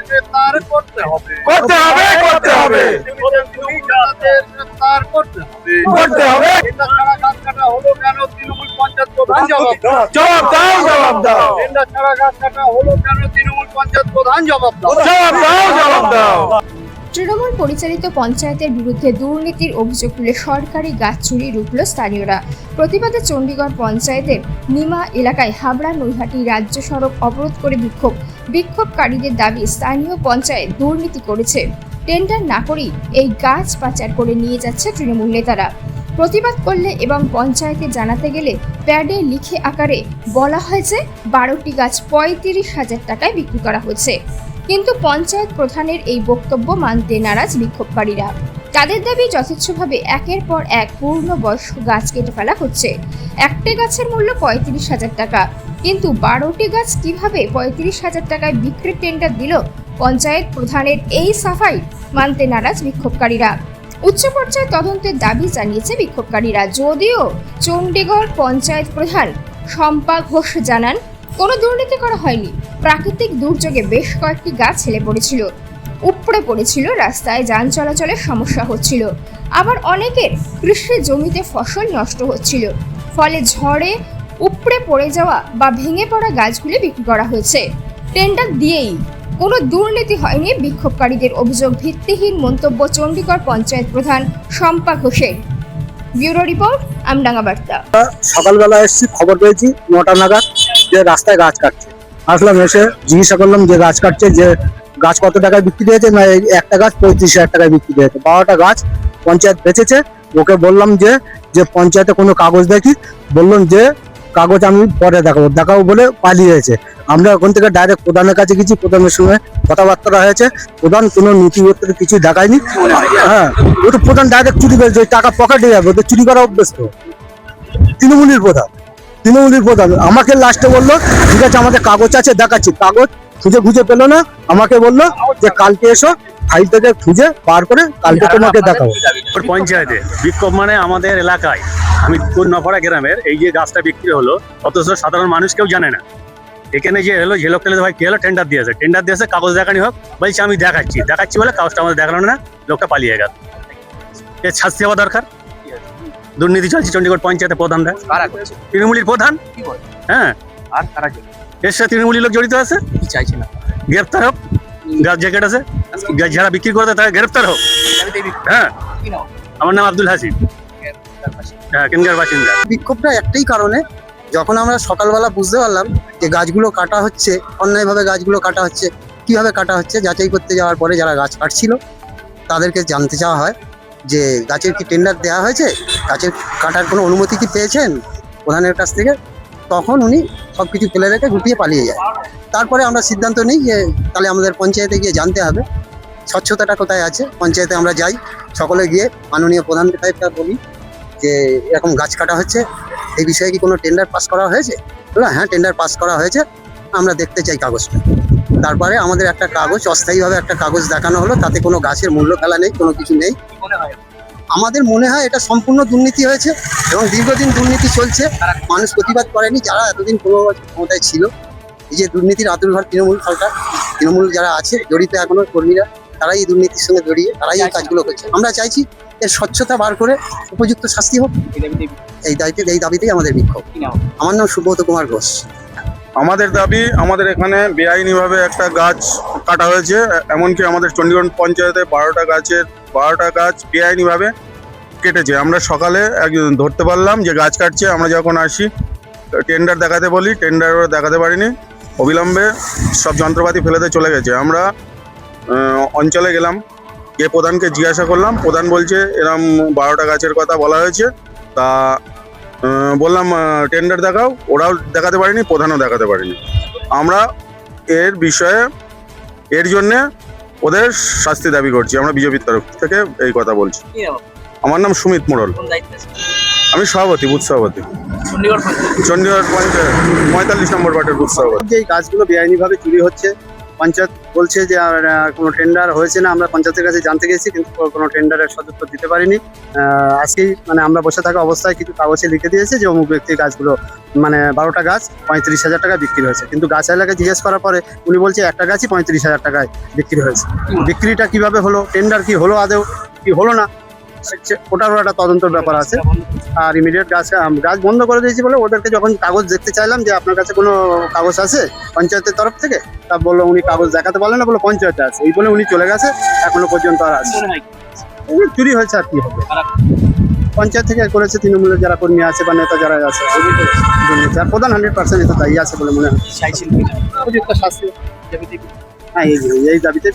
গ্রেফতার করতে হবে। টেন্ডার ছাড়া গাছ কাটা হলো কেন? তৃণমূল পঞ্চায়েত প্রধান জবাব দাও। টেন্ডার ছাড়া গাছ কাটা হলো কেন? তৃণমূল পঞ্চায়েত প্রধান জবাব দাও। তৃণমূল পরিচালিত পঞ্চায়েতের বিরুদ্ধে দুর্নীতির অভিযোগ তুলে সরকারি গাছ চুরি রুখল স্থানীয়রা। প্রতিবাদে চণ্ডীগড় পঞ্চায়েতের নিমা এলাকায় হাবড়া নৈহাটি রাজ্য সড়ক অবরোধ করে বিক্ষোভকারীদের দাবি স্থানীয় পঞ্চায়েত দুর্নীতি করেছে, টেন্ডার না করেই এই গাছ পাচার করে নিয়ে যাচ্ছে তৃণমূল নেতারা। প্রতিবাদ করলে এবং পঞ্চায়েতে জানাতে গেলে প্যাডে লিখে আকারে বলা হয় যে 12টি গাছ 35,000 টাকায় বিক্রি করা হয়েছে, কিন্তু পঞ্চায়েত প্রধানের এই বক্তব্য মানতে নারাজ বিক্ষোভকারীরা। তাদের দাবি যথেচ্ছভাবে একের পর এক পূর্ণবয়স্ক গাছ কেটে ফেলা হচ্ছে। একটি গাছের মূল্য 35,000 টাকা, কিন্তু 12টি গাছ কিভাবে 35,000 টাকায় বিক্রির টেন্ডার দিল? পঞ্চায়েত প্রধানের এই সাফাই মানতে নারাজ বিক্ষোভকারীরা। উচ্চ পর্যায়ে তদন্তের দাবি জানিয়েছে বিক্ষোভকারীরা। যদিও চণ্ডীগড় পঞ্চায়েত প্রধান শম্পা ঘোষ জানান, কোনো দুর্নীতি করা হয়নি। প্রাকৃতিক দুর্যোগে বেশ কয়েকটি গাছ হেলে পড়েছিল, উপড়ে পড়েছিল, রাস্তায় যান চলাচলের সমস্যা হচ্ছিল, আবার অনেকের কৃষি জমিতে ফসল নষ্ট হচ্ছিল, ফলে ঝড়ে উপড়ে পড়ে যাওয়া বা ভেঙে পড়া গাছগুলি বিক্রি করা হয়েছে। টেন্ডার দিয়েই কোনো দুর্নীতি হয়নি বিক্ষোভকারীদের অভিযোগ ভিত্তিহীন মন্তব্য চণ্ডীগড় পঞ্চায়েত প্রধান শম্পা ঘোষের। ব্যুরো রিপোর্ট, আমডাঙ্গা বার্তা। সকালবেলা এসেছি, খবর পেয়েছি 9টা নাগাদ যে রাস্তায় গাছ কাটছে। আসলাম, এসে জিজ্ঞাসা করলাম যে গাছ কাটছে, যে গাছ কত টাকায় বিক্রি হয়েছে। না, একটা গাছ 35,000 টাকায় বিক্রি হয়েছে। 12টা গাছ পঞ্চায়েত বেচেছে। ওকে বললাম যে পঞ্চায়েতে কোনো কাগজ দেখি। বললাম যে কাগজ আমি পরে দেখাবো বলে পালিয়েছে। আমরা ওখান থেকে ডাইরেক্ট প্রধানের কাছে গেছি, প্রধানের সঙ্গে কথাবার্তা হয়েছে। প্রধান কোনো নীতিগত কিছু দেখায়নি। হ্যাঁ, ওটা প্রধান ডাইরেক্ট চুরি করেছে, ওই টাকা পকেটে যাবে, ওদের চুরি করা অভ্যেস তো। তৃণমূলের প্রধান আমাকে লাস্টে বললো, ঠিক আছে আমাদের কাগজ আছে, দেখাচ্ছি। কাগজ খুঁজে পেলো না, আমাকে বললো যে কালকে এসো, ফাইল থেকে খুঁজে বার করে কালকে তোমাকে দেখাবো। পঞ্চায়েতে বিক্ষোভ মানে আমাদের এলাকায়, আমি নফাড়া গ্রামের, এই যে গাছটা বিক্রি হলো, অথচ সাধারণ মানুষ কেউ জানে না। এখানে যে হলো, যে লোকটা ভাই কি হলো, টেন্ডার দিয়েছে, কাগজ দেখানি হোক, বলছে আমি দেখাচ্ছি বলে কাগজটা আমাদের দেখালো না, লোকটা পালিয়ে গেল। এর শাস্তি হওয়া দরকার। দুর্নীতি চলছে চণ্ডীগড় পঞ্চায়েতের প্রধানরা, তৃণমূলের প্রধান। হ্যাঁ, আর তারা এর সাথে তৃণমূলের লোক জড়িত আছে, চাইছে না গ্রেফতার হোক। গাছ জ্যাকেট আছে, যারা বিক্রি করতে তারা গ্রেফতার হোক। হ্যাঁ, আমার নাম আব্দুল হাসিব, হ্যাঁ, কেনকার বাসিন্দা। বিক্ষোভটা একটাই কারণে, যখন আমরা সকালবেলা বুঝতে পারলাম যে গাছগুলো কাটা হচ্ছে, অন্যায়ভাবে গাছগুলো কাটা হচ্ছে, কিভাবে কাটা হচ্ছে, যাচাই করতে যাওয়ার পরে যারা গাছ কাটছিল তাদেরকে জানতে চাওয়া হয় যে গাছের কি টেন্ডার দেওয়া হয়েছে, গাছের কাটার কোনো অনুমতি কি পেয়েছেন প্রধানের কাছ থেকে। তখন উনি সব কিছু ফেলে রেখে গুটিয়ে পালিয়ে যায়। তারপরে আমরা সিদ্ধান্ত নিই যে তাহলে আমাদের পঞ্চায়েতে গিয়ে জানতে হবে স্বচ্ছতাটা কোথায় আছে। পঞ্চায়েতে আমরা যাই, সকলে গিয়ে মাননীয় প্রধান সাহেবকে বলি যে এরকম গাছ কাটা হচ্ছে, এই বিষয়ে কি কোনো টেন্ডার পাস করা হয়েছে? বলে হ্যাঁ, টেন্ডার পাস করা হয়েছে, আমরা দেখতে চাই কাগজটা। তারপরে আমাদের একটা কাগজ, অস্থায়ীভাবে একটা কাগজ দেখানো হলো, তাতে কোনো গাছের মূল্য ফেলা নেই, কোনো কিছু নেই। আমাদের মনে হয় এটা সম্পূর্ণ দুর্নীতি হয়েছে এবং দীর্ঘদিন দুর্নীতি চলছে। মানুষ প্রতিবাদ করেনি, যারা এতদিন ক্ষমতায় ছিল। এই যে দুর্নীতির আতুরঘর তৃণমূল সরকার, তৃণমূল যারা আছে জড়িত এখনো কর্মীরা, তারাই এই দুর্নীতির সঙ্গে জড়িয়ে তারাই এই কাজগুলো করছে। আমরা চাইছি এর স্বচ্ছতা বার করে উপযুক্ত শাস্তি হোক। এই দাবিতেই আমাদের বিক্ষোভ। আমার নাম সুব্রত কুমার ঘোষ। আমাদের দাবি, আমাদের এখানে বেআইনিভাবে একটা গাছ কাটা হয়েছে। এমনকি আমাদের চণ্ডীগড় পঞ্চায়েতে 12টা গাছ বেআইনিভাবে কেটেছে। আমরা সকালে একজন ধরতে পারলাম যে গাছ কাটছে। আমরা যখন আসি টেন্ডার দেখাতে বলি, টেন্ডার দেখাতে পারিনি, অবিলম্বে সব যন্ত্রপাতি ফেলেতে চলে গেছে। আমরা অঞ্চলে গেলাম, গিয়ে প্রধানকে জিজ্ঞাসা করলাম। প্রধান বলছে এরম 12টা গাছের কথা বলা হয়েছে। তা বললাম টেন্ডার দেখাও, ওরাও দেখাতে পারেনি, প্রধানও দেখাতে পারেনি। আমরা এর বিষয়ে, এর জন্যে ওদের শাস্তি দাবি করছি। আমরা বিজেপির তরফ থেকে এই কথা বলছি। আমার নাম সুমিত মোড়ল, আমি সভাপতি, বুথ সভাপতি, চণ্ডীগড় পঞ্চায়েত 45 নম্বর ওয়ার্ডের বুথ সভাপতি। এই গাছগুলো বেআইনিভাবে চুরি হচ্ছে, পঞ্চায়েত বলছে যে কোনো টেন্ডার হয়েছে না, আমরা পঞ্চায়েতের কাছে জানতে গেছি কিন্তু কোনো টেন্ডারের সদুত্তর দিতে পারিনি। আজকেই মানে আমরা বসে থাকা অবস্থায় কিছু কাগজে লিখে দিয়েছে যে অমুক ব্যক্তির গাছগুলো মানে 12টা গাছ 35,000 টাকা বিক্রি হয়েছে, কিন্তু গাছ এলাকায় জিজ্ঞেস করার পরে উনি বলছে একটা গাছই 35,000 টাকায় বিক্রি হয়েছে। বিক্রিটা কিভাবে হলো, টেন্ডার কি হলো আদৌ কি হলো না, ওটারও একটা তদন্তের ব্যাপার আছে। আর ইমিডিয়েট গাছ বন্ধ করে দিয়েছি বলে ওদেরকে যখন কাগজ দেখতে চাইলাম যে আপনার কাছে কোনো কাগজ আছে পঞ্চায়েতের তরফ থেকে, তা বললো উনি কাগজ দেখাতে পারলেন না, বলে পঞ্চায়েতে আছে, এই বলে উনি চলে গেছে, এখনো পর্যন্ত আর আছে। চুরি হয়েছে আর কি হবে, পঞ্চায়েত থেকে করেছে, তৃণমূলের যারা কর্মী আছে বা নেতা যারা আছে আর প্রধান 100% এটা দায়ী আছে বলে মনে হয়। উপযুক্ত শাস্তি, হ্যাঁ এই দাবিতে।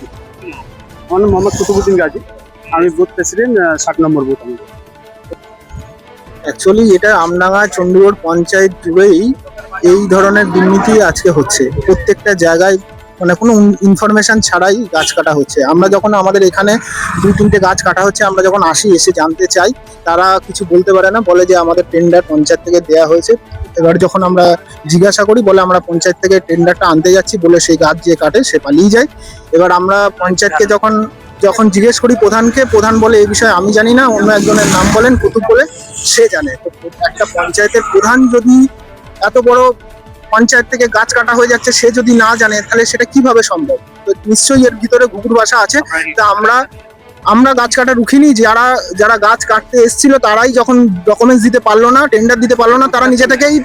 আমার নাম মোহাম্মদ কুতুবুদ্দিন গাজী, আমি বুথ প্রেসিডেন্ট, 60 নম্বর বুথ। আমি অ্যাকচুয়ালি এটা আমডাঙ্গা চণ্ডীগড় পঞ্চায়েত জুড়েই এই ধরনের দুর্নীতি আজকে হচ্ছে। প্রত্যেকটা জায়গায় মানে কোনো ইনফরমেশন ছাড়াই গাছ কাটা হচ্ছে। আমরা যখন আমাদের এখানে 2-3টে গাছ কাটা হচ্ছে, আমরা যখন আসি এসে জানতে চাই, তারা কিছু বলতে পারে না, বলে যে আমাদের টেন্ডার পঞ্চায়েত থেকে দেওয়া হয়েছে। এবার যখন আমরা জিজ্ঞাসা করি, বলে আমরা পঞ্চায়েত থেকে টেন্ডারটা আনতে যাচ্ছি, বলে সেই গাছ যে কাটে সে পালিয়ে যায়। এবার আমরা পঞ্চায়েতকে যখন জিজ্ঞেস করি প্রধানকে, প্রধান বলে এই বিষয়ে আমি জানি না, অন্য একজনের নাম বলেন কুতুব বলে, সে জানে। তো একটা পঞ্চায়েতের প্রধান যদি এত বড় পঞ্চায়েত থেকে গাছ কাটা হয়ে যাচ্ছে, সে যদি না জানে তাহলে সেটা কিভাবে সম্ভব? তো নিশ্চয়ই এর ভিতরে ঘুঘুর বাসা আছে। তা আমরা গাছ কাটা রুখিনি, যারা গাছ কাটতে এসেছিল তারাই যখন ডকুমেন্টস দিতে পারলো না, টেন্ডার দিতে পারলো না, তারা নিজে থেকেই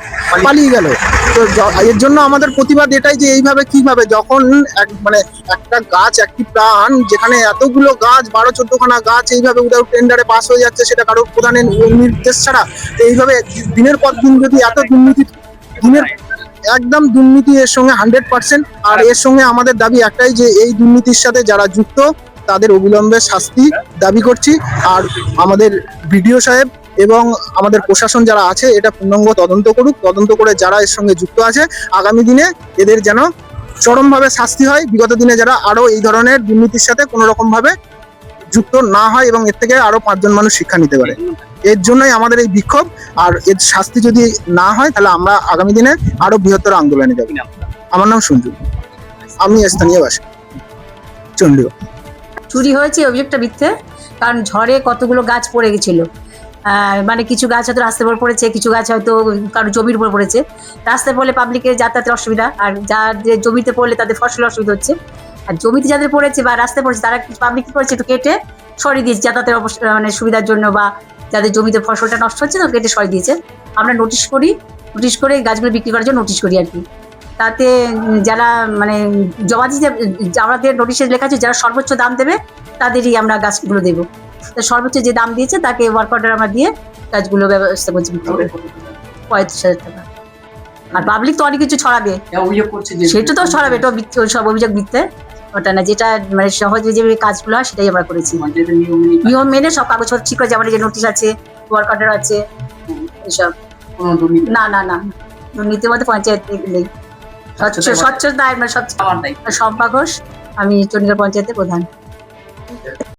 পালিয়ে গেল। তো এর জন্য আমাদের প্রতিবাদ এটাই যে এইভাবে কিভাবে, যখন মানে একটা গাছ একটি প্রাণ, যেখানে এতগুলো গাছ 12-14খানা গাছ এইভাবে উইদাউট টেন্ডারে পাস হয়ে যাচ্ছে, সেটা কারোর প্রধানের নির্দেশ ছাড়া। তো এইভাবে দিনের পর দিন যদি এত একদম দুর্নীতি এর সঙ্গে 100%। আর এর সঙ্গে আমাদের দাবি একটাই যে এই দুর্নীতির সাথে যারা যুক্ত তাদের অবিলম্বে শাস্তি দাবি করছি। আর আমাদের বিডিও সাহেব এবং আমাদের প্রশাসন যারা আছে এটা পূর্ণাঙ্গ তদন্ত করুক, তদন্ত করে যারা এর সঙ্গে যুক্ত আছে আগামী দিনে এদের যেন চরমভাবে শাস্তি হয়। বিগত দিনে যারা আরো এই ধরনের দুর্নীতির সাথে কোনো রকম ভাবে যুক্ত না হয় এবং এর থেকে আরো 5 জন মানুষ শিক্ষা নিতে পারে। এর জন্যই আমাদের এই বিক্ষোভ। আর এর শাস্তি যদি না হয় তাহলে আমরা আগামী দিনে আরো বৃহত্তর আন্দোলনে যাব। আমার নাম সঞ্জু, আমি স্থানীয় বাসিন্দা চণ্ডীগড়। চুরি হয়েছে অভিযোগটা মিথ্যে, কারণ ঝড়ে কতগুলো গাছ পড়ে গেছিল। মানে কিছু গাছ হয়তো রাস্তার উপর পড়েছে, কিছু গাছ হয়তো কারো জমির উপর পড়েছে। রাস্তায় পড়লে পাবলিকের যাতায়াতের অসুবিধা, আর যাদের জমিতে পড়লে তাদের ফসলের অসুবিধা হচ্ছে। আর জমিতে যাদের পড়েছে বা রাস্তায় পড়েছে তারা পাবলিক কি করেছে, একটু কেটে সরিয়ে দিয়েছে যাতায়াতের মানে সুবিধার জন্য, বা যাদের জমিতে ফসলটা নষ্ট হচ্ছে তো কেটে সরিয়ে দিয়েছে। আমরা নোটিশ করে গাছগুলো বিক্রি করার জন্য নোটিশ করি আর কি। তাতে যারা মানে জমা দিতে, আমাদের নোটিশে লেখা আছে যারা সর্বোচ্চ দাম দেবে তাদেরই আমরা গাছগুলো দেবো। সর্বোচ্চ যে দাম দিয়েছে তাকে ওয়ার্ক অর্ডার আমরা দিয়ে গাছগুলো ব্যবস্থা করছি বিক্রি করে 35,000 টাকা। আর পাবলিক তো অনেক কিছু ছড়াবে, সেটা তো ছড়াবে, এটা সব অভিযোগ মিথ্যে, ওটা না। যেটা মানে সহজে যে কাজগুলো হয় সেটাই আমরা করেছি, নিয়ম মেনে সব কাগজ ঠিক আছে। আমাদের যে নোটিশ আছে, ওয়ার্ক অর্ডার আছে, এসব না দুর্নীতির মধ্যে পঞ্চায়েত নেই। স্বচ্ছতা সব ঘোষ, আমি চণ্ডীগড় পঞ্চায়েতের প্রধান।